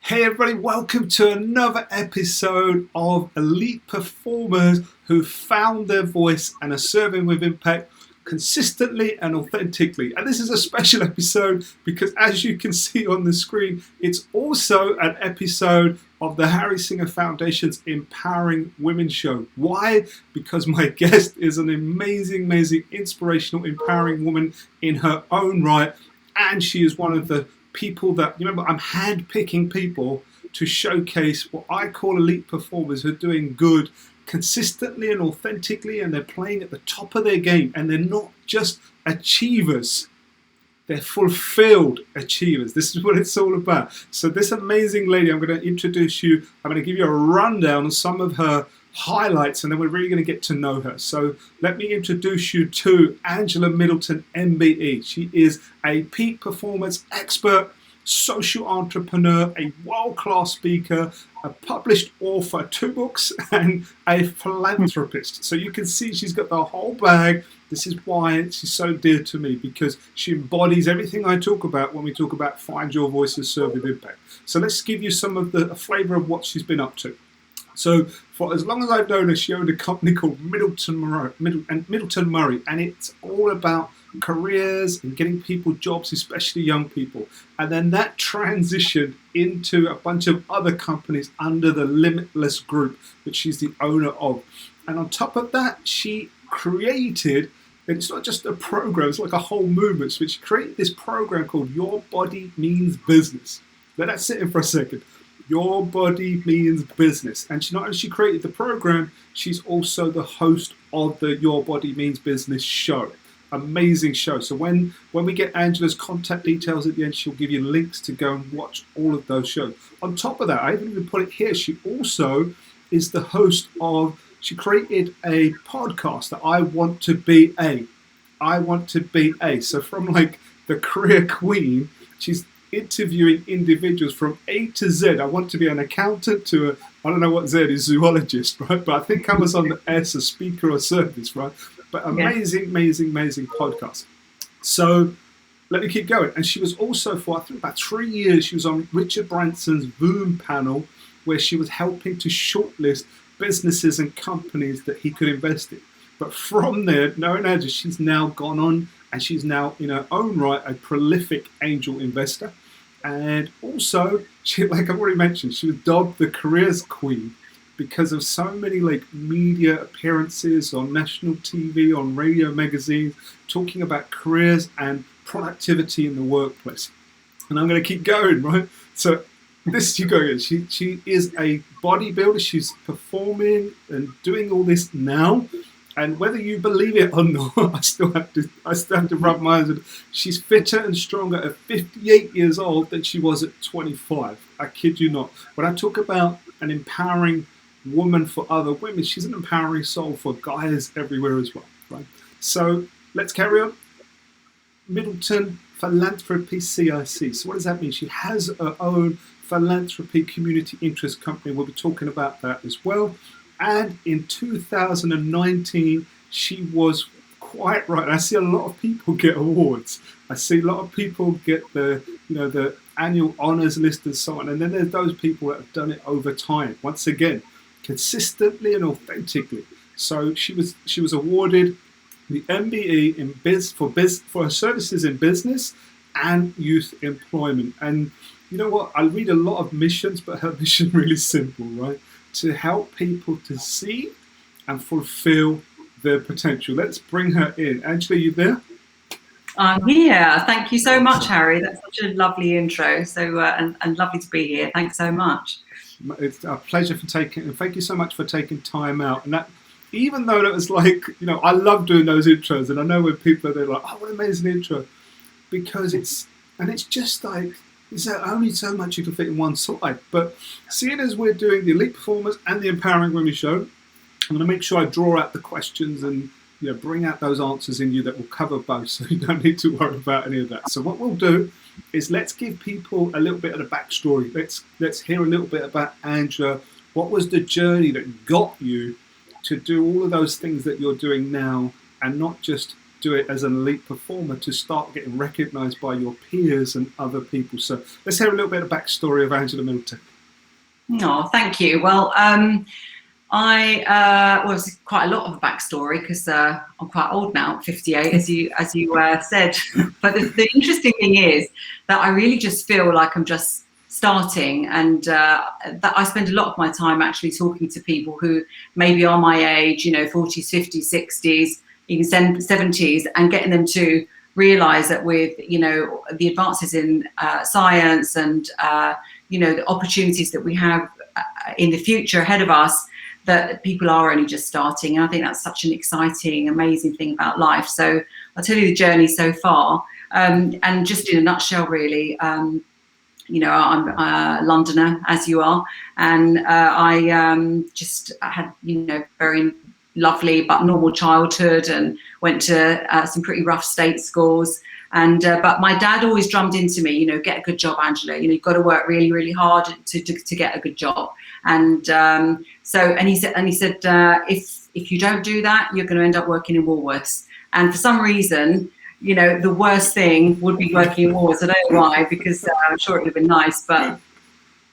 Hey everybody, welcome to another episode of Elite Performers who found their voice and are serving with impact consistently and authentically. And this is a special episode because, as you can see on the screen, it's also an episode of the Harry Singer Foundation's Empowering Women show. Why? Because my guest is an amazing, inspirational, empowering woman in her own right, and she is one of the people that, remember, I'm hand-picking people to showcase what I call elite performers who are doing good consistently and authentically, and they're playing at the top of their game, and they're not just achievers, they're fulfilled achievers. This is what it's all about. So this amazing lady, I'm going to introduce you, I'm going to give you a rundown of some of her highlights, and then we're really going to get to know her. So let me introduce you to Angela Middleton MBE. She is a peak performance expert, social entrepreneur, a world-class speaker, a published author, 2 books, and a philanthropist. So you can see she's got the whole bag. This is why she's so dear to me, because she embodies everything I talk about when we talk about Find Your Voice and Serve with Impact. So let's give you some of a flavour of what she's been up to. So for as long as I've known her, she owned a company called Middleton Murray, and it's all about careers and getting people jobs, especially young people. And then that transitioned into a bunch of other companies under the Limitless Group, which she's the owner of. And on top of that, she created, and it's not just a program, it's like a whole movement. So she created this program called Your Body Means Business. Let that sit in for a second. Your Body Means Business. And she not only created the program, she's also the host of the Your Body Means Business show. Amazing show. So when we get Angela's contact details at the end, she'll give you links to go and watch all of those shows. On top of that, I haven't even put it here, she also is the host of, she created a podcast that I Want to Be A. I Want to Be A. So from like the career queen, she's interviewing individuals from A to Z. I want to be an accountant to a, I don't know what Z is, zoologist, right? But I think I was on the S, a speaker or service, right? But amazing podcast. So let me keep going. And she was also for, I think, about 3 years, she was on Richard Branson's Boom panel, where she was helping to shortlist businesses and companies that he could invest in. But from there, knowing Angela, she's now gone on, and she's now, in her own right, a prolific angel investor. And also, she, like I've already mentioned, she was dubbed the careers queen because of so many like media appearances on national TV, on radio magazines, talking about careers and productivity in the workplace. And I'm going to keep going, right? So this, you go again. She is a bodybuilder. She's performing and doing all this now. And whether you believe it or not, I still have to rub my eyes in. She's fitter and stronger at 58 years old than she was at 25. I kid you not. When I talk about an empowering woman for other women, she's an empowering soul for guys everywhere as well, right? So let's carry on. Middleton Philanthropist CIC. So what does that mean? She has her own philanthropy community interest company. We'll be talking about that as well. And in 2019, she was quite right. I see a lot of people get awards. I see a lot of people get the annual honors list and so on. And then there's those people that have done it over time. Once again, consistently and authentically. So she was awarded the MBE in for her services in business and youth employment. And you know what? I read a lot of missions, but her mission is really simple, right? To help people to see and fulfill their potential. Let's bring her in. Angela, you there? I'm here. Thank you so much, Harry. That's such a lovely intro. So and lovely to be here. Thanks so much. It's a pleasure thank you so much for taking time out. And that, even though that was like, I love doing those intros, and I know when people are there like, oh, what an amazing intro, because it's just like, there's only so much you can fit in one slide. But seeing as we're doing the Elite Performers and the Empowering Women show, I'm going to make sure I draw out the questions and bring out those answers in you that will cover both, so you don't need to worry about any of that. So what we'll do is let's give people a little bit of the backstory. Let's hear a little bit about Angela. What was the journey that got you to do all of those things that you're doing now, and not just do it as an elite performer to start getting recognised by your peers and other people. So let's hear a little bit of backstory of Angela Middleton. Oh, thank you. Well, it's quite a lot of a backstory because I'm quite old now, 58, as you said. But the interesting thing is that I really just feel like I'm just starting, and that I spend a lot of my time actually talking to people who maybe are my age, 40s, 50s, 60s, even 70s, and getting them to realise that with the advances in science and the opportunities that we have in the future ahead of us, that people are only just starting. And I think that's such an exciting, amazing thing about life. So I'll tell you the journey so far. And just in a nutshell, really, I'm a Londoner, as you are. And I just had, very lovely but normal childhood, and went to some pretty rough state schools. And but my dad always drummed into me, get a good job, Angela. You've got to work really, really hard to get a good job. And he said, if you don't do that, you're going to end up working in Woolworths. And for some reason, the worst thing would be working in Woolworths. I don't know why, because I'm sure it would have been nice. But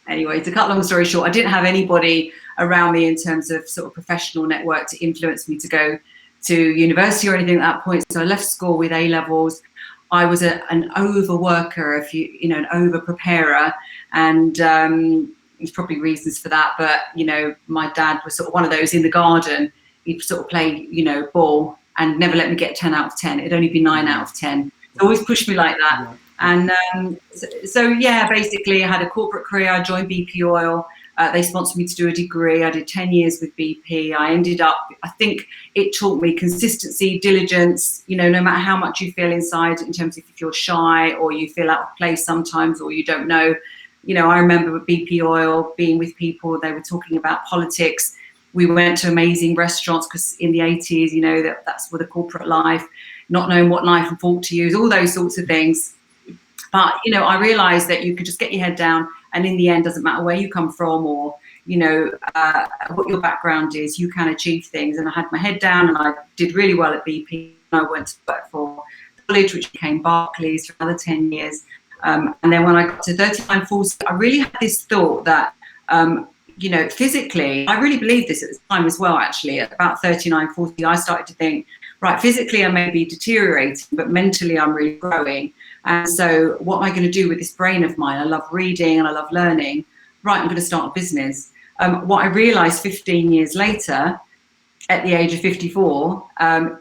anyway, to cut long story short, I didn't have anybody around me in terms of sort of professional network to influence me to go to university or anything at that point. So I left school with A levels. I was an overworker, an over preparer, and there's probably reasons for that. But my dad was sort of one of those in the garden. He'd sort of play, ball and never let me get 10 out of 10. It'd only be 9 out of 10. He always pushed me like that. Yeah. And basically I had a corporate career. I joined BP Oil. They sponsored me to do a degree. I did 10 years with BP. I ended up, I think it taught me consistency, diligence, no matter how much you feel inside in terms of if you're shy or you feel out of place sometimes or you don't know. I remember with BP Oil being with people, they were talking about politics. We went to amazing restaurants because in the 80s, that's for the corporate life, not knowing what knife and fork to use, all those sorts of things. But, I realized that you could just get your head down, and in the end, doesn't matter where you come from or, what your background is, you can achieve things. And I had my head down and I did really well at BP. I went to work for college, which became Barclays, for another 10 years. And then when I got to 39, 40, I really had this thought that, physically, I really believed this at the time as well, actually. At about 39, 40, I started to think, right, physically I may be deteriorating, but mentally I'm really growing. And so what am I going to do with this brain of mine? I love reading and I love learning. Right, I'm going to start a business. What I realised 15 years later, at the age of 54,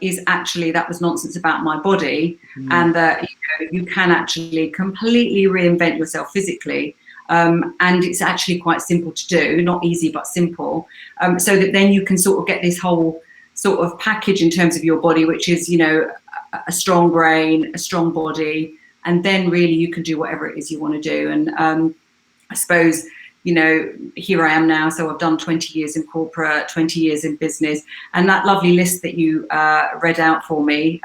is actually that was nonsense about my body, and that you can actually completely reinvent yourself physically. And it's actually quite simple to do, not easy, but simple. So that then you can sort of get this whole sort of package in terms of your body, which is, a strong brain, a strong body, and then really you can do whatever it is you want to do. And I suppose, here I am now. So I've done 20 years in corporate, 20 years in business, and that lovely list that you read out for me.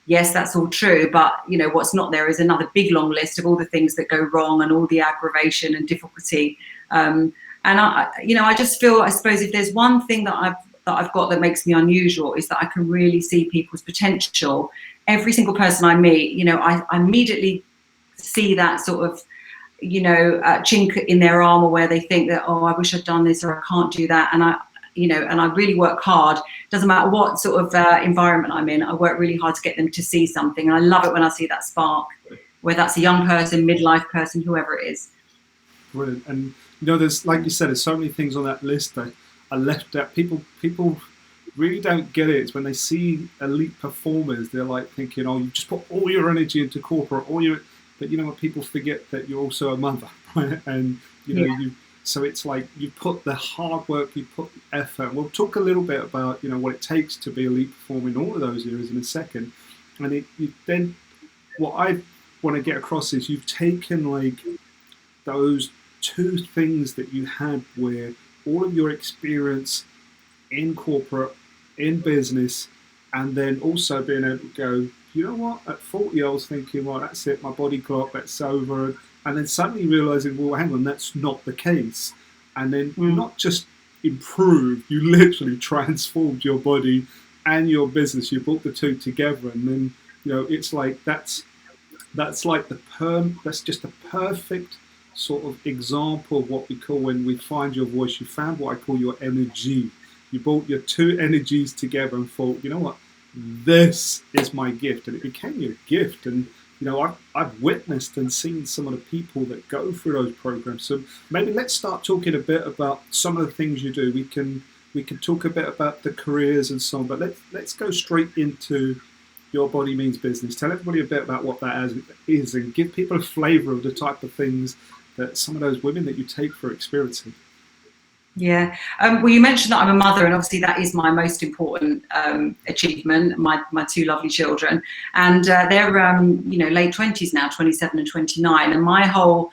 Yes, that's all true. But, what's not there is another big long list of all the things that go wrong and all the aggravation and difficulty. And I just feel, I suppose, if there's one thing that I've got that makes me unusual, is that I can really see people's potential. Every single person I meet, I immediately see that sort of, chink in their armor where they think that, oh, I wish I'd done this or I can't do that. And I really work hard. Doesn't matter what sort of environment I'm in, I work really hard to get them to see something. And I love it when I see that spark, whether that's a young person, midlife person, whoever it is. Brilliant. And, there's, like you said, there's so many things on that list that are left out. People really don't get it. It's when they see elite performers, they're like thinking, oh, you just put all your energy into corporate, but what people forget that you're also a mother, right? And so it's like you put the hard work, you put the effort. We'll talk a little bit about what it takes to be elite performer in all of those areas in a second. And then what I want to get across is you've taken like those two things that you had where all of your experience in corporate, in business, and then also being able to go, you know what, at 40 I was thinking, well, that's it, my body clock, that's over. And then suddenly realizing, well, hang on, that's not the case. And then not just improved, you literally transformed your body and your business. You brought the two together, and then it's like that's like that's just a perfect sort of example of what we call, when we find your voice, you found what I call your energy. You brought your two energies together and thought, you know what, this is my gift, and it became your gift. And I've witnessed and seen some of the people that go through those programs. So maybe let's start talking a bit about some of the things you do. We can talk a bit about the careers and so on, but let's go straight into Your Body Means Business. Tell everybody a bit about what that is, and give people a flavour of the type of things that some of those women that you take for experiencing. Yeah. Well, you mentioned that I'm a mother, and obviously that is my most important achievement. My two lovely children, and they're late 20s now, 27 and 29. And my whole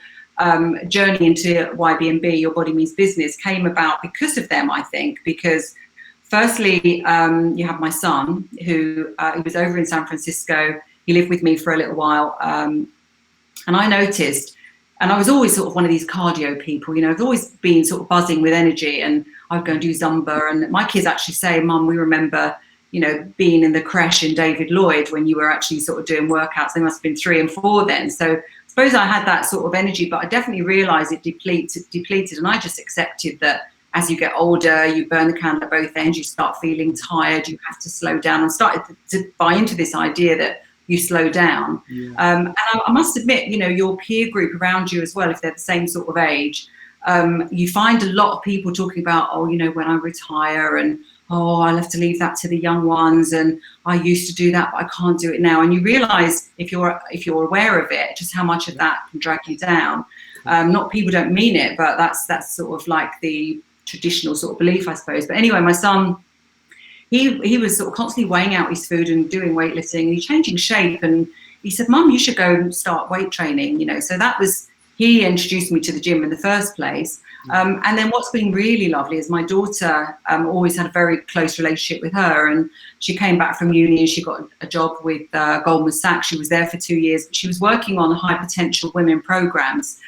journey into YBMB, Your Body Means Business, came about because of them. I think because firstly, you have my son who he was over in San Francisco. He lived with me for a little while, and I noticed. And I was always sort of one of these cardio people, I've always been sort of buzzing with energy, and I'd go and do Zumba. And my kids actually say, Mum, we remember, being in the creche in David Lloyd when you were actually sort of doing workouts. They must have been 3 and 4 then. So I suppose I had that sort of energy, but I definitely realised it depleted. And I just accepted that as you get older, you burn the candle at both ends, you start feeling tired, you have to slow down. And started to buy into this idea that you slow down. Yeah. And I must admit, your peer group around you as well, if they're the same sort of age, you find a lot of people talking about, when I retire, and I'll have to leave that to the young ones, and I used to do that, but I can't do it now. And you realise if you're aware of it, just how much of that can drag you down. Not people don't mean it, but that's sort of like the traditional sort of belief, I suppose. But anyway, my son, he was sort of constantly weighing out his food and doing weightlifting, and he's changing shape. And he said, Mum, you should go and start weight training, So that was, he introduced me to the gym in the first place. And then what's been really lovely is my daughter always had a very close relationship with her. And she came back from uni and she got a job with Goldman Sachs. She was there for 2 years. But she was working on high potential women programs.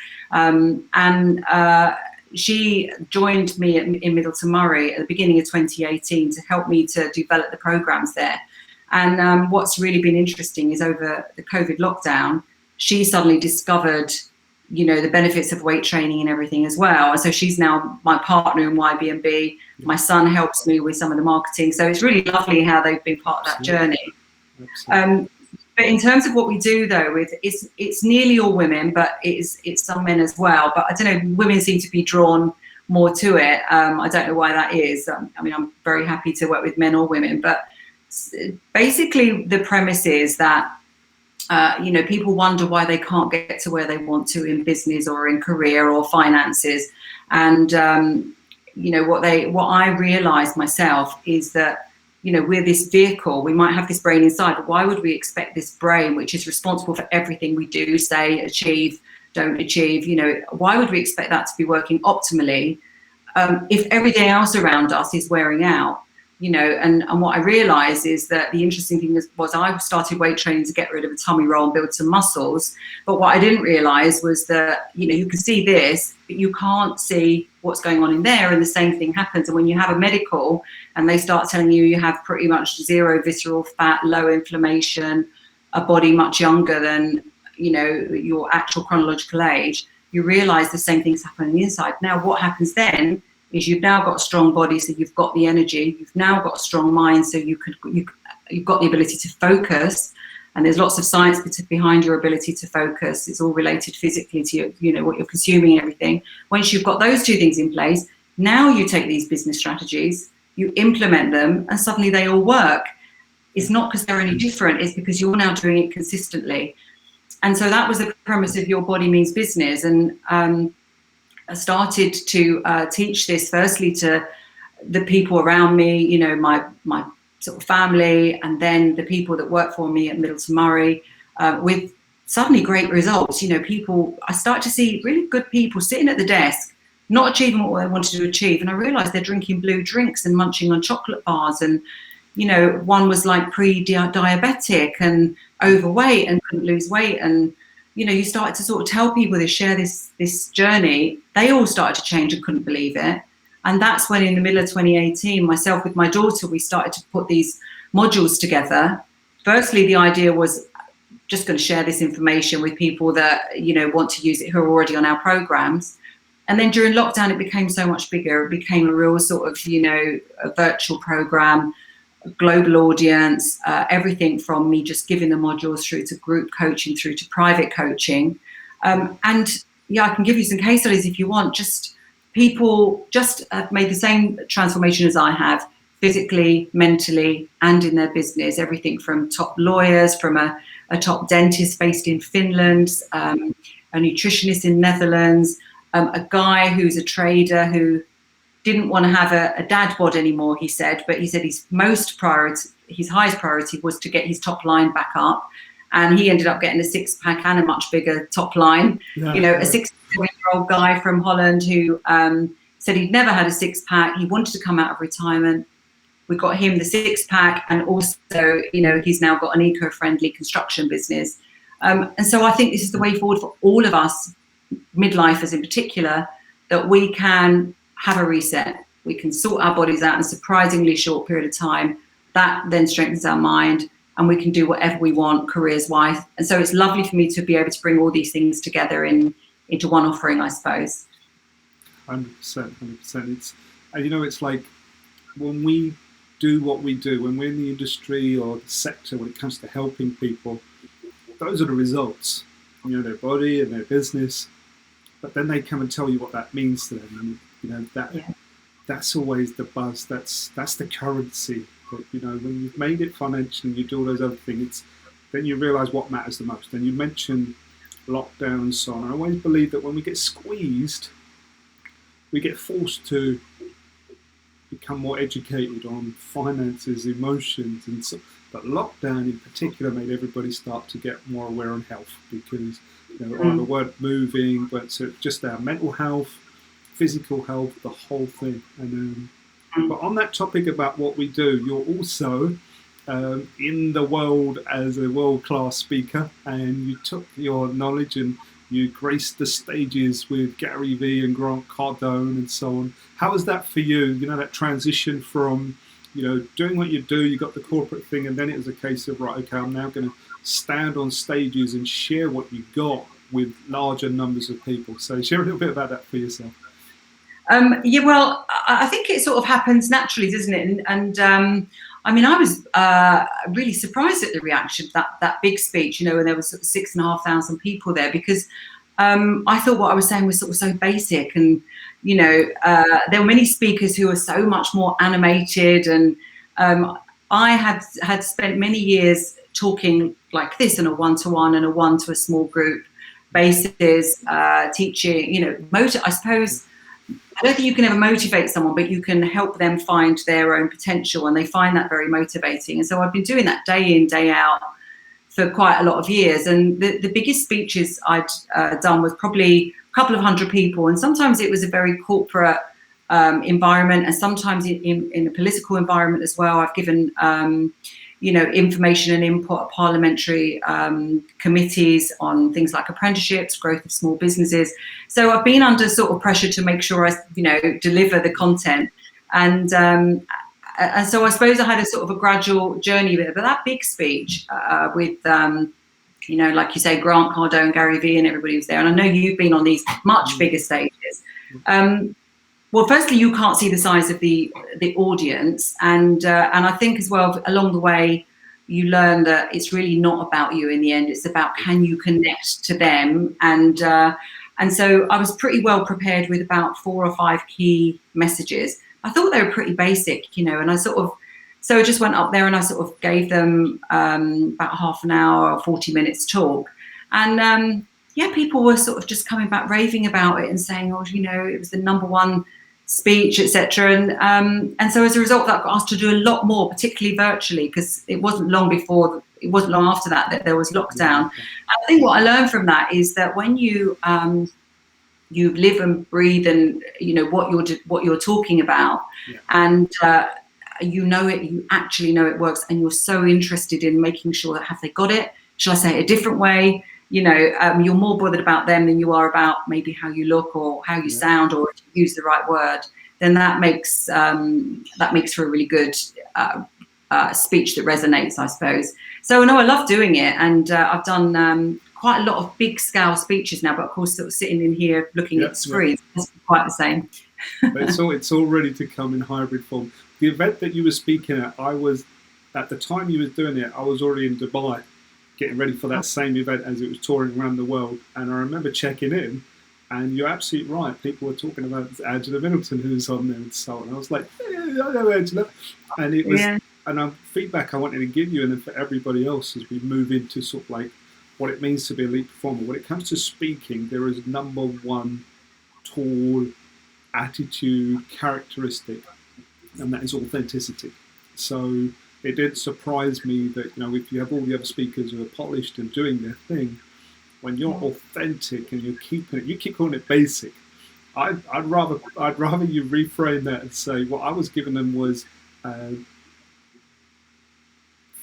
She joined me in Middleton Murray at the beginning of 2018 to help me to develop the programs there. And what's really been interesting is over the COVID lockdown, she suddenly discovered, the benefits of weight training and everything as well. And so she's now my partner in YBMB. My son helps me with some of the marketing. So it's really lovely how they've been part of that journey. But in terms of what we do, though, it's nearly all women, but it's some men as well. But I don't know, women seem to be drawn more to it. I don't know why that is. I'm very happy to work with men or women, but basically the premise is that people wonder why they can't get to where they want to in business or in career or finances. And what I realized myself is that we're this vehicle. We might have this brain inside, but why would we expect this brain, which is responsible for everything we do, say, achieve, don't achieve, why would we expect that to be working optimally if everything else around us is wearing out? And what I realized is that the interesting thing was I started weight training to get rid of a tummy roll and build some muscles. But what I didn't realize was that, you can see this, but you can't see what's going on in there. And the same thing happens. And when you have a medical and they start telling you have pretty much zero visceral fat, low inflammation, a body much younger than, your actual chronological age, you realize the same things happen on the inside. Now, what happens then is you've now got a strong body, so you've got the energy. You've now got a strong mind, so you've got the ability to focus. And there's lots of science behind your ability to focus. It's all related physically to what you're consuming and everything. Once you've got those two things in place, now you take these business strategies, you implement them, and suddenly they all work. It's not because they're any different. It's because you're now doing it consistently. And so that was the premise of Your Body Means Business. And I started to teach this firstly to the people around me, my sort of family, and then the people that work for me at Middleton Murray, with suddenly great results. I start to see really good people sitting at the desk, not achieving what they wanted to achieve. And I realized they're drinking blue drinks and munching on chocolate bars. And, one was like pre-diabetic and overweight and couldn't lose weight. And, you started to sort of tell people they share this journey. They all started to change and couldn't believe it. And that's when, in the middle of 2018, myself with my daughter, we started to put these modules together. Firstly, the idea was just going to share this information with people that, you know, want to use it, who are already on our programs. And then during lockdown, it became so much bigger. It became a real sort of, you know, a virtual program, a global audience, everything from me just giving the modules through to group coaching, through to private coaching. And yeah, I can give you some case studies if you want. Just people just have made the same transformation as I have, physically, mentally, and in their business. Everything from top lawyers, from a top dentist based in Finland, a nutritionist in Netherlands, a guy who's a trader who didn't want to have a dad bod anymore, he said, but he said his highest priority was to get his top line back up. And he ended up getting a 6-pack and a much bigger top line. Yeah, you know, a 67-year-old guy from Holland who said he'd never had a 6-pack. He wanted to come out of retirement. We got him the 6-pack, and also, you know, he's now got an eco-friendly construction business. And so I think this is the way forward for all of us, midlifers in particular, that we can have a reset. We can sort our bodies out in a surprisingly short period of time. That then strengthens our mind, and we can do whatever we want careers-wise. And so it's lovely for me to be able to bring all these things together into one offering, I suppose. 100%, 100%. And you know, it's like when we do what we do, when we're in the industry or the sector, when it comes to helping people, those are the results. You know, their body and their business, but then they come and tell you what that means to them, and you know that's always the buzz. That's the currency. But you know, when you've made it financially, you do all those other things. Then you realise what matters the most. And you mentioned lockdown and so on. I always believe that when we get squeezed, we get forced to become more educated on finances, emotions, and so. But lockdown in particular made everybody start to get more aware on health, because you know, all the word moving, but so just our mental health, physical health, the whole thing. And but on that topic about what we do, you're also in the world as a world-class speaker, and you took your knowledge and you graced the stages with Gary Vee and Grant Cardone and so on. How was that for you? You know, that transition from, you know, doing what you do, you got the corporate thing, and then it was a case of, right, okay, I'm now going to stand on stages and share what you got with larger numbers of people. So share a little bit about that for yourself. Yeah, well, I think it sort of happens naturally, doesn't it? And I mean, I was really surprised at the reaction to that big speech, you know, when there was sort of 6,500 people there, because I thought what I was saying was sort of so basic, and you know, there were many speakers who were so much more animated, and I had spent many years talking like this in a one-to-one and a one to a small group basis, teaching, you know, I suppose, I don't think you can ever motivate someone, but you can help them find their own potential, and they find that very motivating. And so I've been doing that day in, day out for quite a lot of years. And the biggest speeches I'd done was probably a couple of hundred people, and sometimes it was a very corporate environment, and sometimes in a political environment as well. I've given you know, information and input at parliamentary committees on things like apprenticeships, growth of small businesses. So I've been under sort of pressure to make sure I, you know, deliver the content. And so I suppose I had a sort of a gradual journey with it. But that big speech with, you know, like you say, Grant Cardone, Gary Vee, and everybody was there. And I know you've been on these much bigger stages. Well, firstly, you can't see the size of the audience, and I think as well, along the way, you learn that it's really not about you in the end. It's about, can you connect to them, and so I was pretty well prepared with about 4 or 5 key messages. I thought they were pretty basic, you know, and I just went up there and I sort of gave them about half an hour or 40 minutes talk, and yeah, people were sort of just coming back raving about it and saying, oh, you know, it was the #1 speech, etc. And so as a result, that got asked to do a lot more, particularly virtually, because it wasn't long after that there was lockdown. I think what I learned from that is that when you live and breathe, and you know what you're talking about, and you know it, you actually know it works, and you're so interested in making sure that, have they got it? Shall I say it a different way? You know, you're more bothered about them than you are about maybe how you look or how you sound, or if you use the right word. then that makes for a really good speech that resonates, I suppose. So no, I love doing it, and I've done quite a lot of big scale speeches now, but of course sort of sitting in here looking at the screen, it's quite the same. But it's all ready to come in hybrid form. The event that you were speaking at, at the time you were doing it, I was already in Dubai getting ready for that same event as it was touring around the world. And I remember checking in, and you're absolutely right. People were talking about Angela Middleton, who's on there and so on. And I was like, yeah, I know Angela. And it was, and feedback I wanted to give you, and then for everybody else as we move into sort of like what it means to be a elite performer. When it comes to speaking, there is number one tool, attitude, characteristic, and that is authenticity. So it did surprise me that, you know, if you have all the other speakers who are polished and doing their thing, when you're authentic and you keep calling it basic. I'd rather you reframe that and say what I was giving them was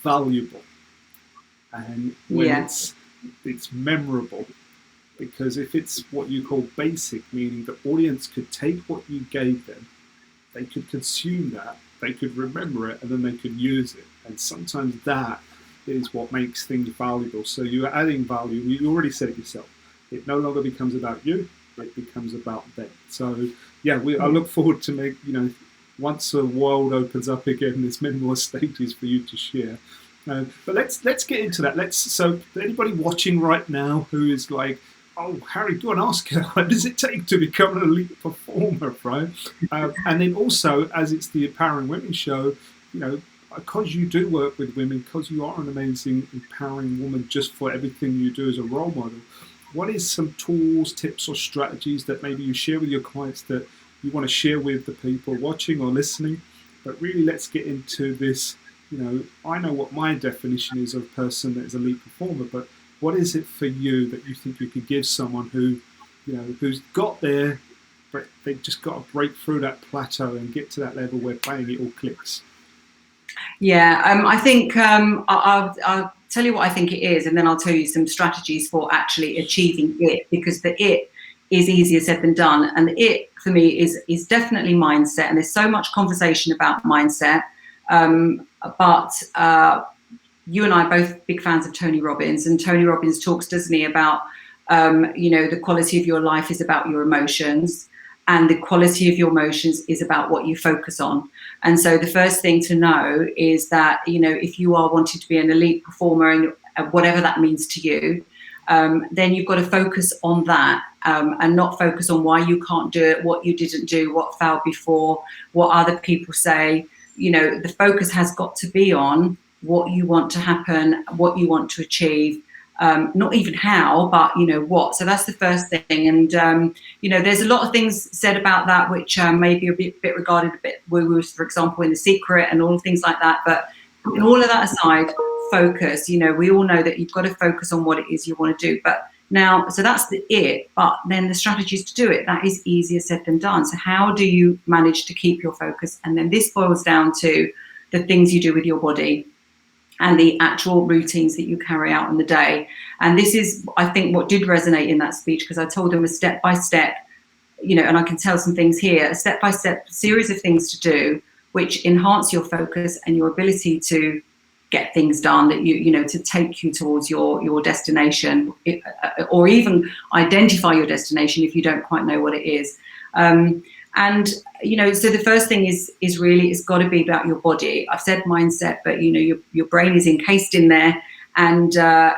valuable, and when it's memorable. Because if it's what you call basic, meaning the audience could take what you gave them, they could consume that, they could remember it, and then they could use it. And sometimes that is what makes things valuable. So you're adding value. You already said it yourself. It no longer becomes about you, it becomes about them. So yeah, I look forward to once the world opens up again, there's many more stages for you to share. But let's get into that. So anybody watching right now who is like, oh, Harry, go and ask her, what does it take to become an elite performer, right? And then also, as it's the Empowering Women show, because you do work with women, because you are an amazing, empowering woman just for everything you do as a role model, what is some tools, tips, or strategies that maybe you share with your clients that you want to share with the people watching or listening? But really, let's get into this. I know what my definition is of a person that is a elite performer, but what is it for you that you think you could give someone who, who's got there, but they've just got to break through that plateau and get to that level where bang, it all clicks? Yeah, I think I'll tell you what I think it is, and then I'll tell you some strategies for actually achieving it, because the it is easier said than done. And the it for me is definitely mindset, and there's so much conversation about mindset. But you and I are both big fans of Tony Robbins, and Tony Robbins talks, doesn't he, about the quality of your life is about your emotions, and the quality of your emotions is about what you focus on. And so the first thing to know is that, if you are wanting to be an elite performer, and whatever that means to you, then you've got to focus on that, and not focus on why you can't do it, what you didn't do, what failed before, what other people say. The focus has got to be on what you want to happen, what you want to achieve, not even how, but what. So that's the first thing. And there's a lot of things said about that which may be a bit regarded a bit woo-woo, for example, in The Secret and all things like that. But all of that aside, focus. We all know that you've got to focus on what it is you want to do. But now, so that's the it. But then the strategies to do it, that is easier said than done. So how do you manage to keep your focus? And then this boils down to the things you do with your body and the actual routines that you carry out in the day. And this is, I think, what did resonate in that speech, because I told them a step-by-step, and I can tell some things here, a step-by-step series of things to do, which enhance your focus and your ability to get things done, that to take you towards your destination, or even identify your destination if you don't quite know what it is. So the first thing is really, it's got to be about your body. I've said mindset, but your brain is encased in there, and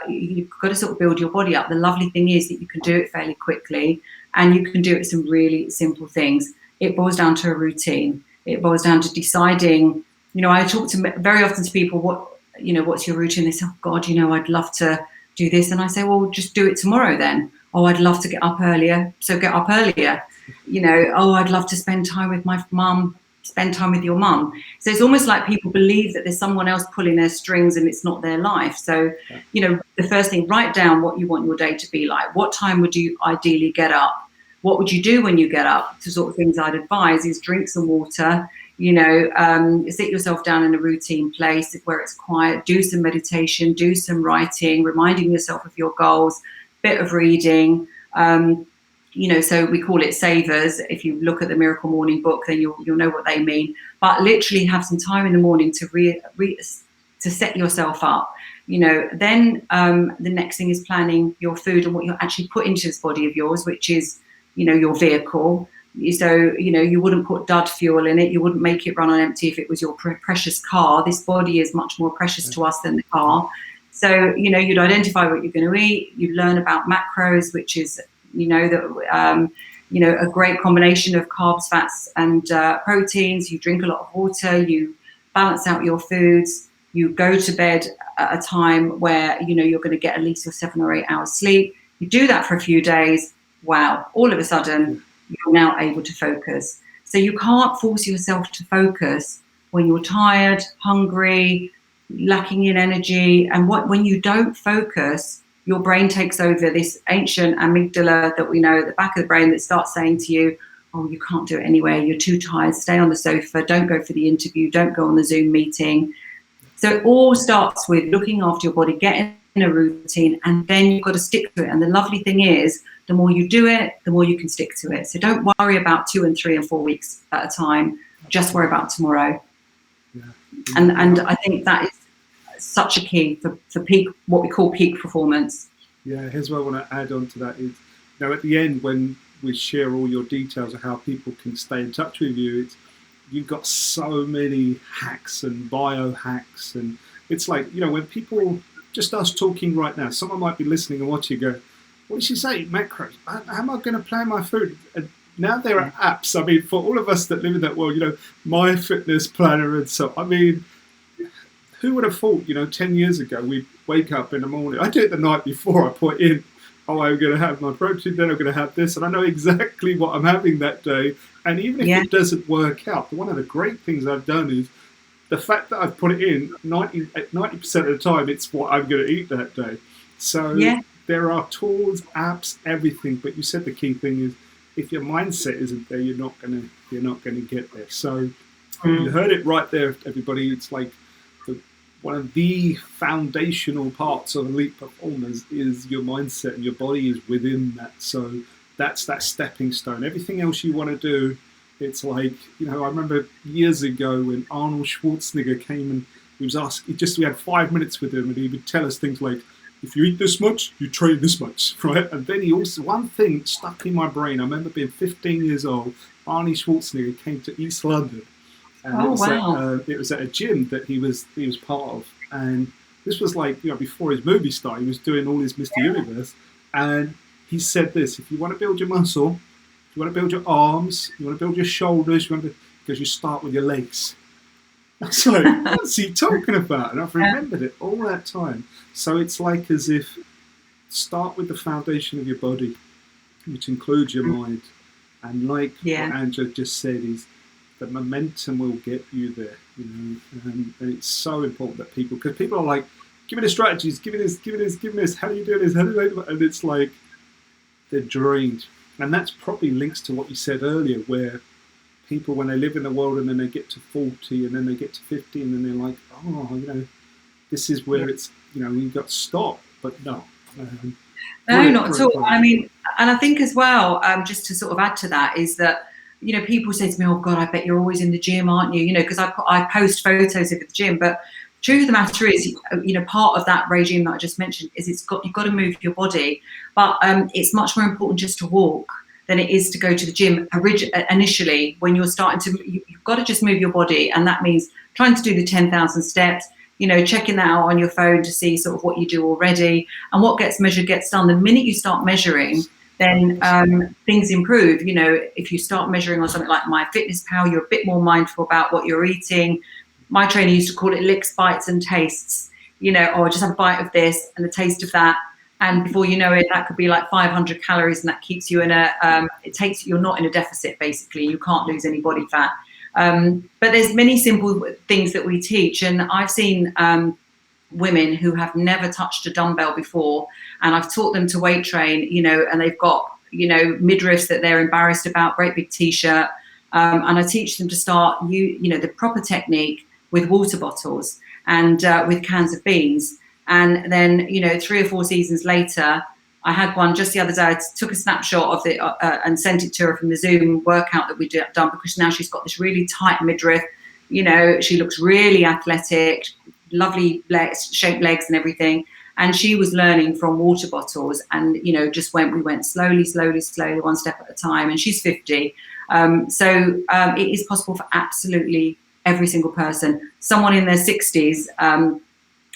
you've got to sort of build your body up. The lovely thing is that you can do it fairly quickly, and you can do it some really simple things. It boils down to a routine. It boils down to deciding. I talk very often to people, what's your routine? They say, oh God, I'd love to do this, and I say, well, just do it tomorrow then. Oh, I'd love to get up earlier, so get up earlier. Oh, I'd love to spend time with my mum, spend time with your mum. So it's almost like people believe that there's someone else pulling their strings and it's not their life. So, the first thing, write down what you want your day to be like. What time would you ideally get up? What would you do when you get up? The sort of things I'd advise is drink some water, sit yourself down in a routine place where it's quiet, do some meditation, do some writing, reminding yourself of your goals, bit of reading, so we call it savers. If you look at the Miracle Morning book, then you'll know what they mean. But literally have some time in the morning to set yourself up. Then the next thing is planning your food and what you actually put into this body of yours, which is, your vehicle. So, you wouldn't put dud fuel in it. You wouldn't make it run on empty if it was your precious car. This body is much more precious to us than the car. So, you'd identify what you're going to eat. You learn about macros, which is, a great combination of carbs, fats, and proteins. You drink a lot of water. You balance out your foods. You go to bed at a time where, you're going to get at least your 7 or 8 hours sleep. You do that for a few days. Wow. All of a sudden, you're now able to focus. So you can't force yourself to focus when you're tired, hungry, lacking in energy. And when you don't focus, your brain takes over, this ancient amygdala that we know at the back of the brain that starts saying to you, oh, you can't do it anyway. You're too tired. Stay on the sofa. Don't go for the interview. Don't go on the Zoom meeting. So it all starts with looking after your body, getting in a routine, and then you've got to stick to it. And the lovely thing is, the more you do it, the more you can stick to it. So don't worry about 2 and 3 and 4 weeks at a time. Just worry about tomorrow. Yeah. And I think that is such a key for peak, what we call peak performance. Yeah, here's what I want to add on to that is, at the end when we share all your details of how people can stay in touch with you, you've got so many hacks and biohacks, and it's like, when people, just us talking right now, someone might be listening and watching, go, what did she say? Macros. How am I going to plan my food? And now there are apps. I mean, for all of us that live in that world, My Fitness Planner and so. I mean, who would have thought? 10 years ago, we'd wake up in the morning. I do it the night before. I put in, I'm going to have my protein. Then I'm going to have this, and I know exactly what I'm having that day. And even if it doesn't work out, one of the great things I've done is the fact that I've put it in 90% of the time, it's what I'm going to eat that day. So. Yeah. There are tools, apps, everything. But you said the key thing is, if your mindset isn't there, you're not gonna get there. So you heard it right there, everybody. It's like one of the foundational parts of elite performers is your mindset, and your body is within that. So that's that stepping stone. Everything else you want to do, it's like, I remember years ago when Arnold Schwarzenegger came and he was asking, we had 5 minutes with him, and he would tell us things like, if you eat this much, you train this much, right? And then he also, one thing stuck in my brain. I remember being 15 years old. Arnie Schwarzenegger came to East London, and it was at a gym that he was part of. And this was like, before his movie star, he was doing all his Mr. Universe. And he said this: if you want to build your muscle, if you want to build your arms, you want to build your shoulders, because you start with your legs. I was like, what's he talking about? And I've remembered it all that time. So it's like as if start with the foundation of your body, which includes your mind. And like what Angela just said, is the momentum will get you there. And it's so important that because people are like, give me the strategies, give me this, how do you do this, how do you do that? And it's like they're drained. And that's probably links to what you said earlier, where people, when they live in the world and then they get to 40 and then they get to 50 and then they're like, oh, this is where it's, we've got to stop. But no. No, not at all. I mean, and I think as well, just to sort of add to that, is that, people say to me, oh God, I bet you're always in the gym, aren't you? Because I post photos of the gym. But truth of the matter is, part of that regime that I just mentioned is you've got to move your body. But it's much more important just to walk than it is to go to the gym initially. When you're starting to, you've got to just move your body, and that means trying to do the 10,000 steps, checking that out on your phone to see sort of what you do already, and what gets measured gets done. The minute you start measuring, then things improve. If you start measuring on something like MyFitnessPal, you're a bit more mindful about what you're eating. My trainer used to call it licks, bites, and tastes. Or just have a bite of this and a taste of that. And before you know it, that could be like 500 calories, and that keeps you in you're not in a deficit, basically. You can't lose any body fat. But there's many simple things that we teach. And I've seen women who have never touched a dumbbell before, and I've taught them to weight train, and they've got, midriffs that they're embarrassed about, great big t-shirt. And I teach them to start, the proper technique with water bottles and with cans of beans. And then, 3 or 4 seasons later, I had one just the other day. I took a snapshot of it and sent it to her from the Zoom workout that we done, because now she's got this really tight midriff. You know, she looks really athletic, lovely legs, shaped legs and everything. And she was learning from water bottles, and, you know, we went slowly, one step at a time. And she's 50. So it is possible for absolutely every single person. Someone in their 60s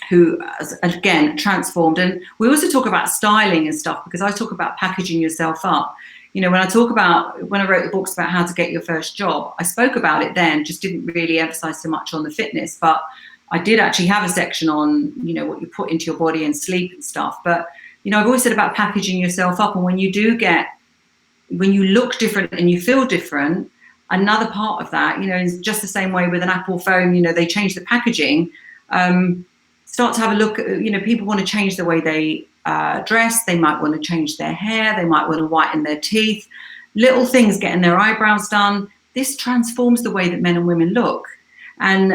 who, again, transformed. And we also talk about styling and stuff, because I talk about packaging yourself up. You know, when I wrote the books about how to get your first job, I spoke about it then, just didn't really emphasize so much on the fitness. But I did actually have a section on, you know, what you put into your body and sleep and stuff. But, you know, I've always said about packaging yourself up. And when you look different and you feel different, another part of that, you know, is just the same way with an Apple phone, you know, they change the packaging. Start to have a look at, you know, people want to change the way they dress. They might want to change their hair. They might want to whiten their teeth. Little things, getting their eyebrows done. This transforms the way that men and women look. And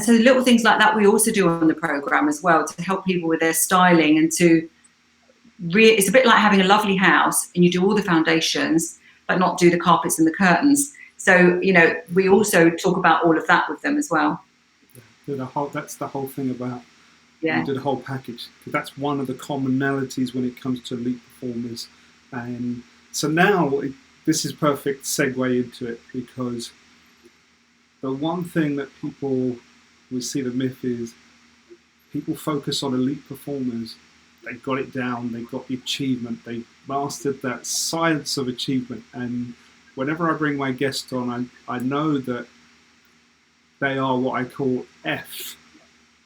so little things like that we also do on the program as well, to help people with their styling, and it's a bit like having a lovely house and you do all the foundations but not do the carpets and the curtains. So, you know, we also talk about all of that with them as well. That's the whole thing about, yeah, you do the whole package. That's one of the commonalities when it comes to elite performers. And so now this is perfect segue into it, because the one thing that we see the myth is, people focus on elite performers. They got it down, they got the achievement, they mastered that science of achievement. And whenever I bring my guest on, I know that they are what I call F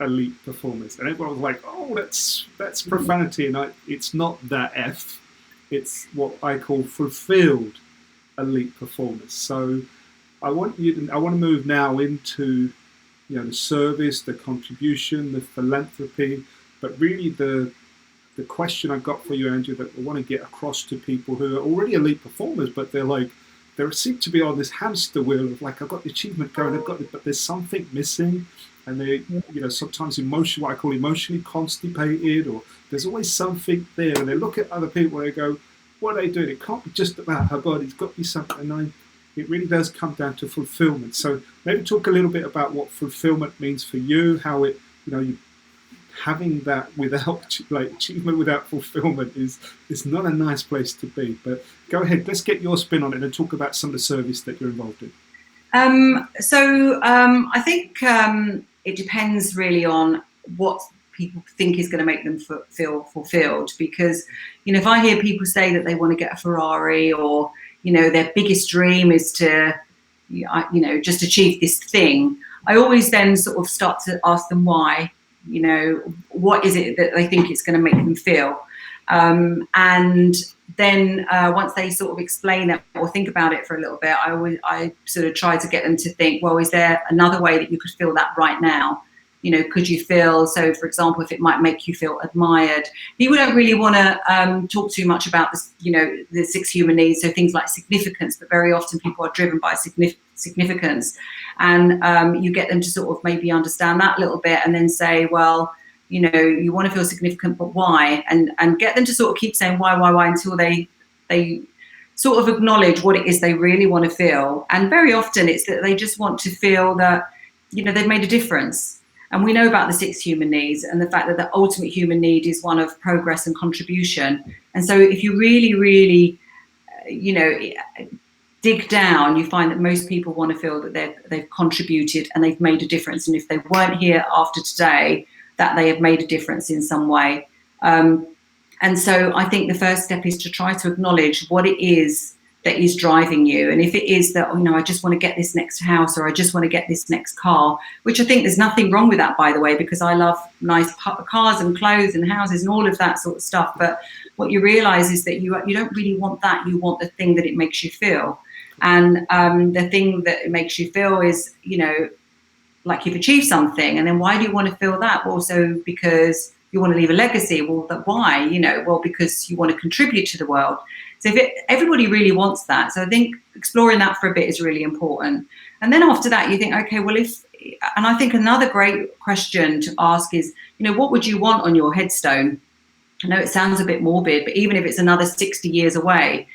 elite performers. And everyone was like, oh, that's profanity. And it's not that F, it's what I call fulfilled elite performers. So I want to move now into, you know, the service, the contribution, the philanthropy, but really the question I've got for you, Andrew, that I want to get across to people who are already elite performers, but they seem to be on this hamster wheel of like, I've got the achievement going, I've got it, but there's something missing, and they, you know, sometimes what I call emotionally constipated, or there's always something there, and they look at other people and they go, what are they doing? It can't be just about her body, it's got to be something. It really does come down to fulfillment. So maybe talk a little bit about what fulfillment means for you, how it, you know, having that without, like, achievement without fulfillment is not a nice place to be. But go ahead, let's get your spin on it and talk about some of the service that you're involved in. I think it depends really on what people think is going to make them feel fulfilled. Because, you know, if I hear people say that they want to get a Ferrari, or, you know, their biggest dream is to, you know, just achieve this thing, I always then sort of start to ask them why. You know, what is it that they think it's going to make them feel? And then once they sort of explain it or think about it for a little bit, I sort of try to get them to think, well, is there another way that you could feel that right now? You know, could you feel, so for example, if it might make you feel admired. People don't really want to talk too much about this, you know, the 6 human needs, so things like significance, but very often people are driven by significance. And you get them to sort of maybe understand that a little bit, and then say, well, you know, you want to feel significant, but why? And get them to sort of keep saying why until they sort of acknowledge what it is they really want to feel. And very often it's that they just want to feel that, you know, they've made a difference. And we know about the 6 human needs, and the fact that the ultimate human need is one of progress and contribution. And so if you really, really, you know, dig down, you find that most people want to feel that they've contributed and they've made a difference. And if they weren't here after today, that they have made a difference in some way. And so I think the first step is to try to acknowledge what it is that is driving you. And if it is that, you know, I just want to get this next house, or I just want to get this next car, which I think there's nothing wrong with that, by the way, because I love nice cars and clothes and houses and all of that sort of stuff. But what you realize is that you don't really want that. You want the thing that it makes you feel. And the thing that it makes you feel is, you know, like you've achieved something. And then why do you want to feel that? Well, so because you want to leave a legacy. Well, why? You know, well, because you want to contribute to the world. So everybody really wants that. So I think exploring that for a bit is really important. And then after that, you think, okay, well, and I think another great question to ask is, you know, what would you want on your headstone? I know it sounds a bit morbid, but even if it's another 60 years away,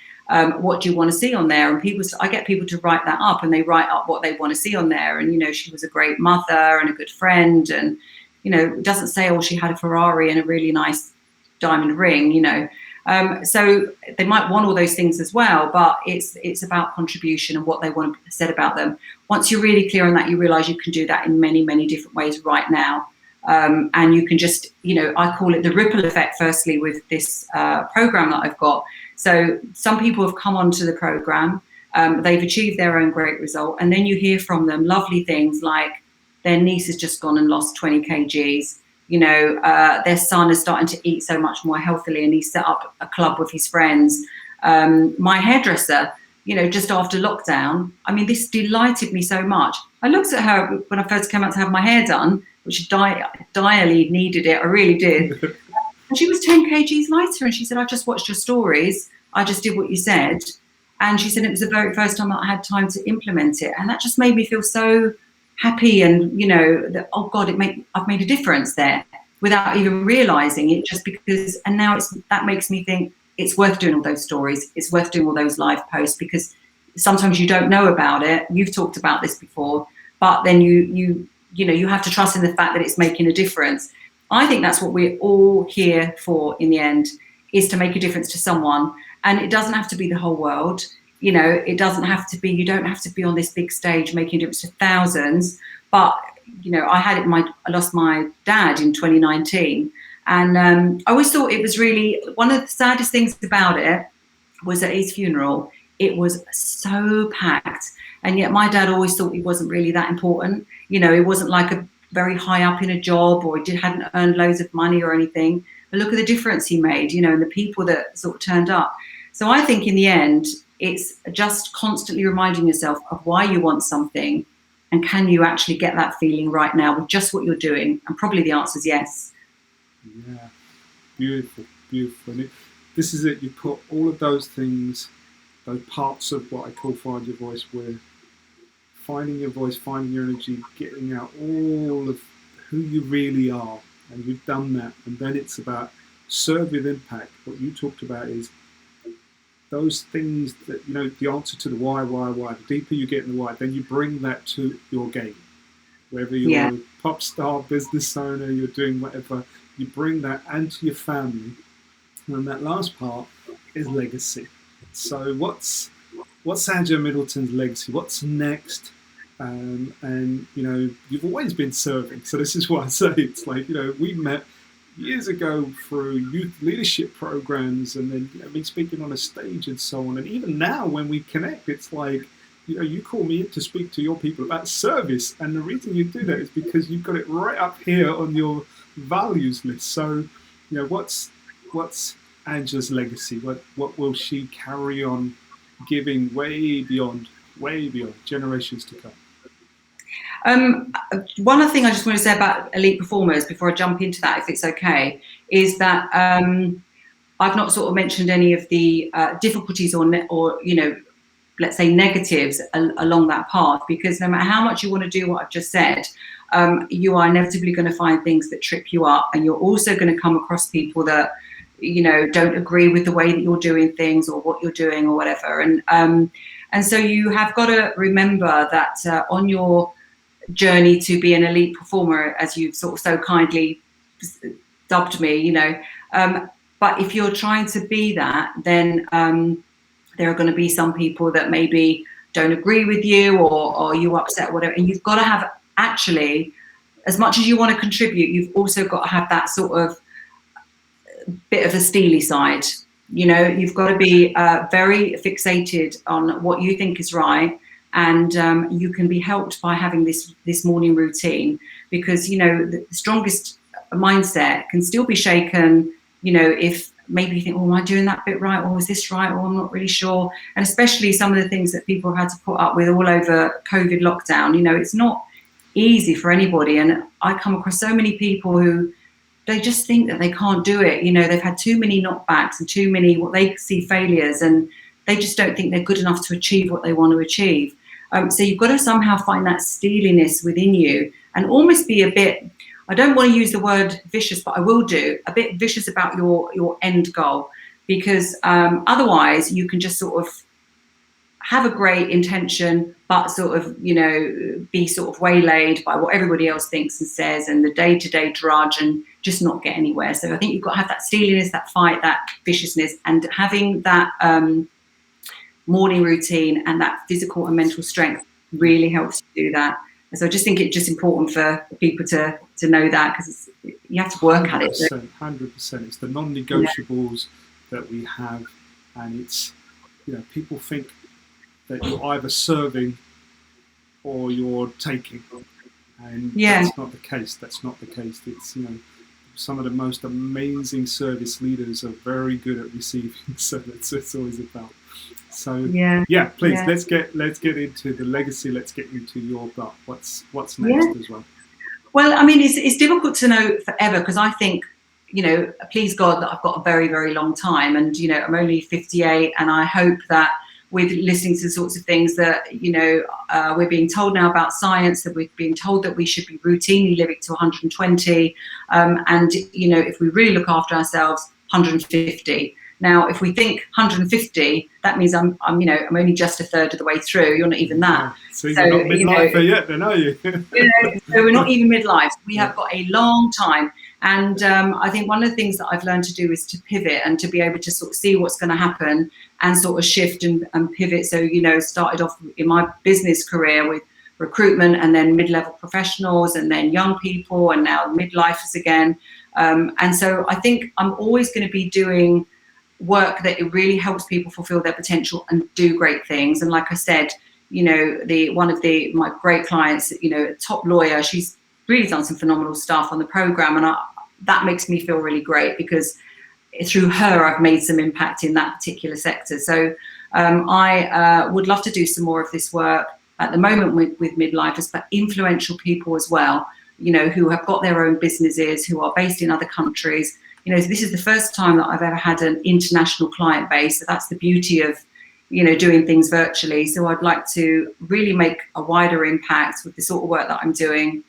what do you want to see on there? And I get people to write that up, and they write up what they want to see on there. And, you know, she was a great mother and a good friend. And, you know, it doesn't say, oh, she had a Ferrari and a really nice diamond ring, you know. So they might want all those things as well, but it's about contribution and what they want said about them. Once you're really clear on that, you realize you can do that in many, many different ways right now. And you can just, you know, I call it the ripple effect, firstly, with this program that I've got. So some people have come onto the program, they've achieved their own great result, and then you hear from them lovely things like their niece has just gone and lost 20 kgs. You know, their son is starting to eat so much more healthily, and he set up a club with his friends. My hairdresser, you know, just after lockdown, I mean, this delighted me so much. I looked at her when I first came out to have my hair done, which direly needed it. I really did. And she was 10 kgs lighter, and she said, I just watched your stories. I just did what you said. And she said it was the very first time that I had time to implement it. And that just made me feel so happy, and, you know, that, oh God, I've made a difference there without even realizing it, just because. And now that makes me think it's worth doing all those stories. It's worth doing all those live posts, because sometimes you don't know about it. You've talked about this before, but then you know, you have to trust in the fact that it's making a difference. I think that's what we're all here for in the end, is to make a difference to someone. And it doesn't have to be the whole world. You know, it doesn't have to be, you don't have to be on this big stage making a difference to thousands. But, you know, I lost my dad in 2019. And I always thought it was really, one of the saddest things about it was at his funeral, it was so packed. And yet my dad always thought he wasn't really that important. You know, he wasn't like a very high up in a job, or hadn't earned loads of money or anything. But look at the difference he made, you know, and the people that sort of turned up. So I think in the end, it's just constantly reminding yourself of why you want something, and can you actually get that feeling right now with just what you're doing? And probably the answer is yes. Yeah, beautiful, beautiful. And this is it. You put all of those things, those parts of what I call find your voice, where finding your voice, finding your energy, getting out all of who you really are, and you've done that. And then it's about serve with impact. What you talked about is those things that, you know, the answer to the why. The deeper you get in the why, then you bring that to your game. Whether you're a pop star, business owner, you're doing whatever, you bring that, and to your family. And that last part is legacy. So what's Angela Middleton's legacy? What's next? And, you know, you've always been serving. So this is why I say it's like, you know, we met years ago through youth leadership programs, and then, you know, me speaking on a stage and so on. And even now when we connect, it's like, you know, you call me in to speak to your people about service. And the reason you do that is because you've got it right up here on your values list. So, you know, what's Angela's legacy? What will she carry on giving way beyond generations to come? One other thing I just want to say about elite performers before I jump into that, if it's okay, is that I've not sort of mentioned any of the difficulties or you know, let's say negatives along that path, because no matter how much you want to do what I've just said, you are inevitably going to find things that trip you up, and you're also going to come across people that, you know, don't agree with the way that you're doing things or what you're doing or whatever. And so you have got to remember that on your journey to be an elite performer, as you've sort of so kindly dubbed me, you know, but if you're trying to be that, then there are going to be some people that maybe don't agree with you, or you upset, or whatever. And you've got to have, actually, as much as you want to contribute, you've also got to have that sort of bit of a steely side. You know, you've got to be very fixated on what you think is right. And you can be helped by having this morning routine, because, you know, the strongest mindset can still be shaken, you know, if maybe you think, oh, am I doing that bit right? Or is this right? Or I'm not really sure. And especially some of the things that people have had to put up with all over COVID lockdown, you know, it's not easy for anybody. And I come across so many people who, they just think that they can't do it. You know, they've had too many knockbacks and too many what they see failures, and they just don't think they're good enough to achieve what they want to achieve. So you've got to somehow find that steeliness within you, and almost be a bit, I don't want to use the word vicious, but I will do a bit vicious about your end goal, because otherwise you can just sort of have a great intention, but sort of, be sort of waylaid by what everybody else thinks and says, and the day-to-day drudge, and just not get anywhere. So I think you've got to have that steeliness, that fight, that viciousness, and having that morning routine and that physical and mental strength really helps you do that. And so I just think it's just important for people to know that, because you have to work at it. 100%. It's the non-negotiables that we have, and it's, people think that you're either serving or you're taking, and that's not the case. That's not the case. It's, some of the most amazing service leaders are very good at receiving. So that's what it's always about. So please, let's get into the legacy. Let's get into your gut. What's next as well? Well, I mean, it's difficult to know forever, because I think, please God that I've got a very, very long time, and I'm only 58, and I hope that with listening to the sorts of things that we're being told now about science, that we're being told that we should be routinely living to 120, and if we really look after ourselves, 150. Now, if we think 150, that means I'm only just a third of the way through. You're not even that. So you're not midlife yet, then, are you? So we're not even midlife. We have got a long time. And I think one of the things that I've learned to do is to pivot, and to be able to sort of see what's going to happen and sort of shift and pivot. So, started off in my business career with recruitment, and then mid-level professionals, and then young people, and now midlifers again. And so I think I'm always going to be doing work that it really helps people fulfill their potential and do great things. And like I said, one of my great clients, a top lawyer, she's really done some phenomenal stuff on the program, and that makes me feel really great, because through her I've made some impact in that particular sector. So I would love to do some more of this work at the moment with midlifers, but influential people as well, who have got their own businesses, who are based in other countries. This is the first time that I've ever had an international client base. So that's the beauty of, doing things virtually. So I'd like to really make a wider impact with the sort of work that I'm doing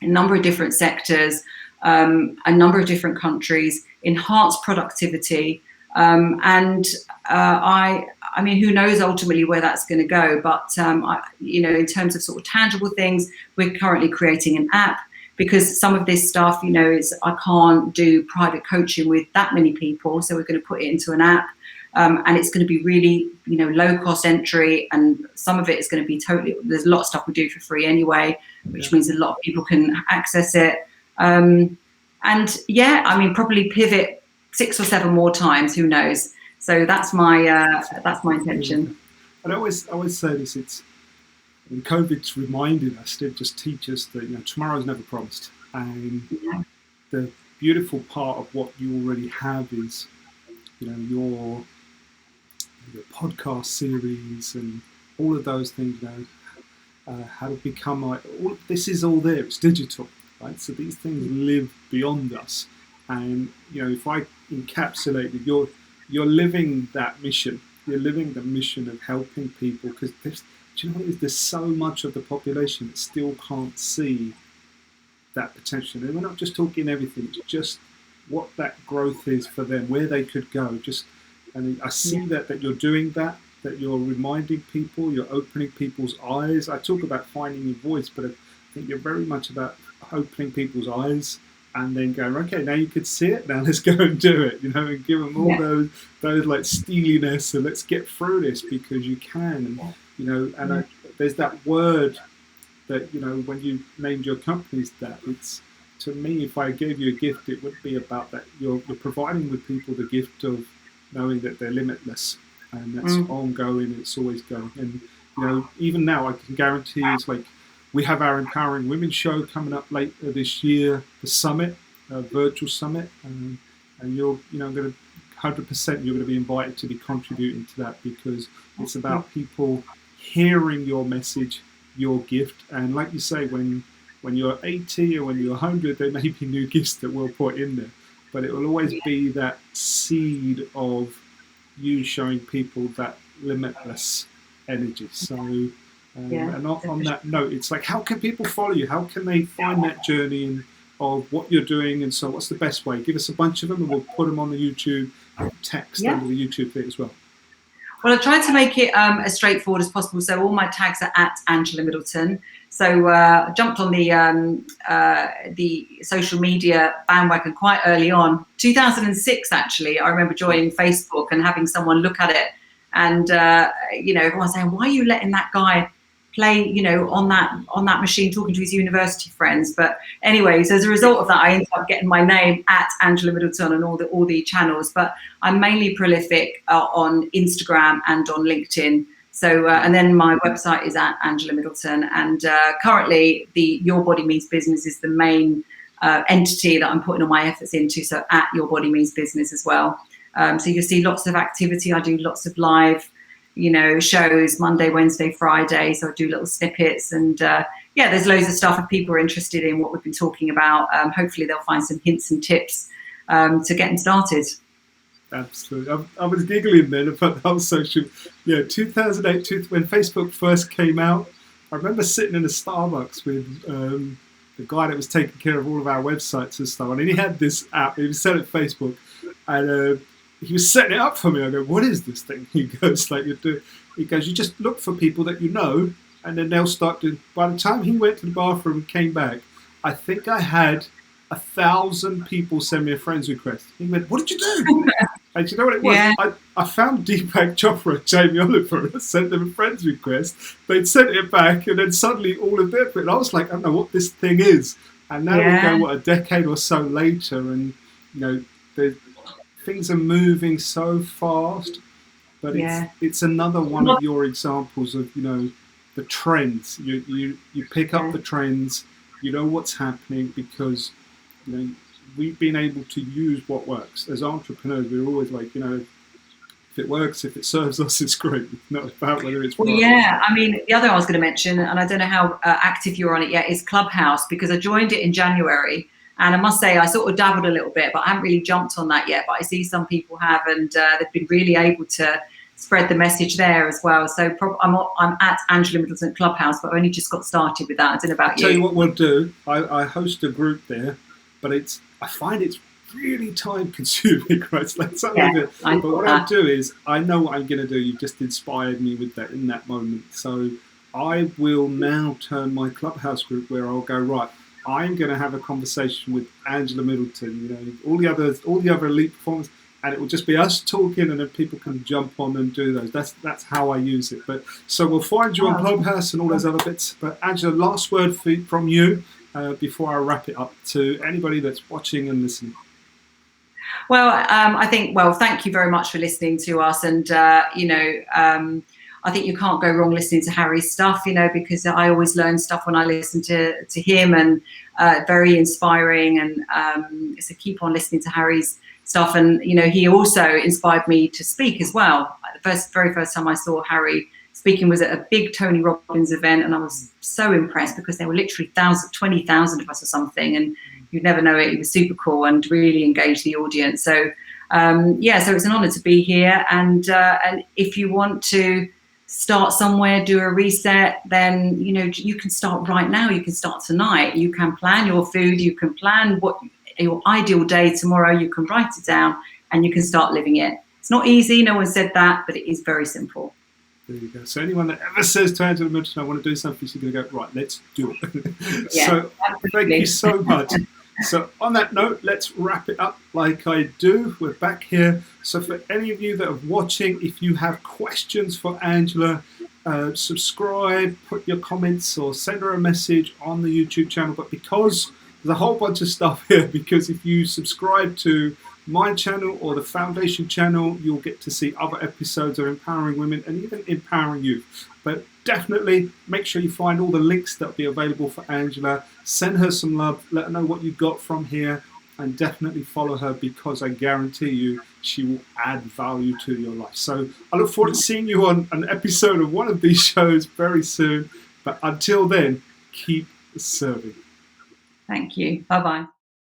in a number of different sectors, a number of different countries, enhance productivity. And I mean, who knows ultimately where that's going to go. But, in terms of sort of tangible things, we're currently creating an app, because some of this stuff, I can't do private coaching with that many people. So we're going to put it into an app, and it's going to be really, low cost entry. And some of it is going to be there's a lot of stuff we do for free anyway, which means a lot of people can access it. And probably pivot 6 or 7 more times, who knows? So that's my intention. And I always say this, and COVID's reminded us, to just teach us that tomorrow's never promised, and the beautiful part of what you already have is your podcast series and all of those things. How to become this is all there. It's digital, right? So these things live beyond us, and if I encapsulate it, you're living that mission. You're living the mission of helping people, because there's so much of the population that still can't see that potential. And we're not just talking everything, it's just what that growth is for them, where they could go. And I see that you're doing that you're reminding people, you're opening people's eyes. I talk about finding your voice, but I think you're very much about opening people's eyes and then going, okay, now you could see it, now let's go and do it, and give them all those like steeliness, and let's get through this, because you can. And there's that word that, when you named your companies, that it's, to me, if I gave you a gift, it would be about that. You're providing with people the gift of knowing that they're limitless, and that's ongoing, it's always going. And, even now I can guarantee it's like, we have our Empowering Women show coming up later this year, the summit, virtual summit, and you're, going to 100% you're going to be invited to be contributing to that, because it's about people hearing your message, your gift. And like you say, when you're 80 or when you're 100, there may be new gifts that we'll put in there, but it will always be that seed of you showing people that limitless energy. So and on that note, it's like, how can people follow you? How can they find that journey of what you're doing, and so what's the best way? Give us a bunch of them, and we'll put them on the YouTube text under the YouTube feed as well. Well, I tried to make it as straightforward as possible. So all my tags are at Angela Middleton. So I jumped on the social media bandwagon quite early on. 2006, actually, I remember joining Facebook and having someone look at it. And, everyone saying, why are you letting that guy play, on that machine, talking to his university friends? But anyways, as a result of that, I ended up getting my name at Angela Middleton on all the channels. But I'm mainly prolific on Instagram and on LinkedIn. So, and then my website is at Angela Middleton. And currently, the Your Body Means Business is the main entity that I'm putting all my efforts into. So at Your Body Means Business as well. So you'll see lots of activity. I do lots of live shows Monday, Wednesday, Friday. So I do little snippets, and there's loads of stuff if people are interested in what we've been talking about. Hopefully they'll find some hints and tips to get them started. Absolutely. I was giggling then about the whole social, 2008, when Facebook first came out. I remember sitting in a Starbucks with the guy that was taking care of all of our websites and stuff, and he had this app. He was selling Facebook, and he was setting it up for me. I go, what is this thing? He goes, you just look for people that you know, and then they'll start doing. By the time he went to the bathroom and came back, I think I had 1,000 people send me a friend's request. He went, what did you do? And you know what it was? Yeah. I found Deepak Chopra and Jamie Oliver, and I sent them a friend's request. They'd sent it back, and then suddenly all of their, and I was like, I don't know what this thing is. And now we go, a decade or so later, and things are moving so fast, but it's another one of your examples of the trends. You pick up the trends, you know what's happening, because we've been able to use what works. As entrepreneurs, we're always like, if it works, if it serves us, it's great. It's not about whether it's right. Yeah, I mean, the other I was going to mention, and I don't know how active you're on it yet, is Clubhouse, because I joined it in January. And I must say, I sort of dabbled a little bit, but I haven't really jumped on that yet. But I see some people have, and they've been really able to spread the message there as well. So I'm at Angela Middleton Clubhouse, but I only just got started with that. I don't know about you. Tell you what we'll do. I host a group there, but I find it's really time consuming, right? But what I'll do is, I know what I'm going to do. You've just inspired me with that in that moment. So I will now turn my Clubhouse group where I'll go, right, I'm going to have a conversation with Angela Middleton, all the other elite performers, and it will just be us talking, and then people can jump on and do those. That's how I use it. But so we'll find you on Clubhouse and all those other bits. But Angela, last word from you before I wrap it up to anybody that's watching and listening. Well, I think, thank you very much for listening to us, and I think you can't go wrong listening to Harry's stuff, because I always learn stuff when I listen to him, and very inspiring. And so keep on listening to Harry's stuff. And, he also inspired me to speak as well. The very first time I saw Harry speaking was at a big Tony Robbins event, and I was so impressed because there were literally 20,000 of us or something, and you'd never know it. He was super cool and really engaged the audience. So, so it's an honor to be here. And if you want to start somewhere, do a reset, then you can start right now. You can start tonight. You can plan your food. You can plan what your ideal day tomorrow. You can write it down, and you can start living it. It's not easy. No one said that, but it is very simple. There you go. So anyone that ever says to Angela Middleton, I want to do something, she's going to go, right, let's do it. So thank you so much. So on that note, let's wrap it up like I do. We're back here. So for any of you that are watching, if you have questions for Angela, subscribe, put your comments, or send her a message on the YouTube channel. But because there's a whole bunch of stuff here, because if you subscribe to my channel or the foundation channel, you'll get to see other episodes of empowering women and even empowering youth. But definitely make sure you find all the links that will be available for Angela. Send her some love, let her know what you got from here, and definitely follow her, because I guarantee you she will add value to your life. So I look forward to seeing you on an episode of one of these shows very soon. But until then, keep serving. Thank you. Bye-bye.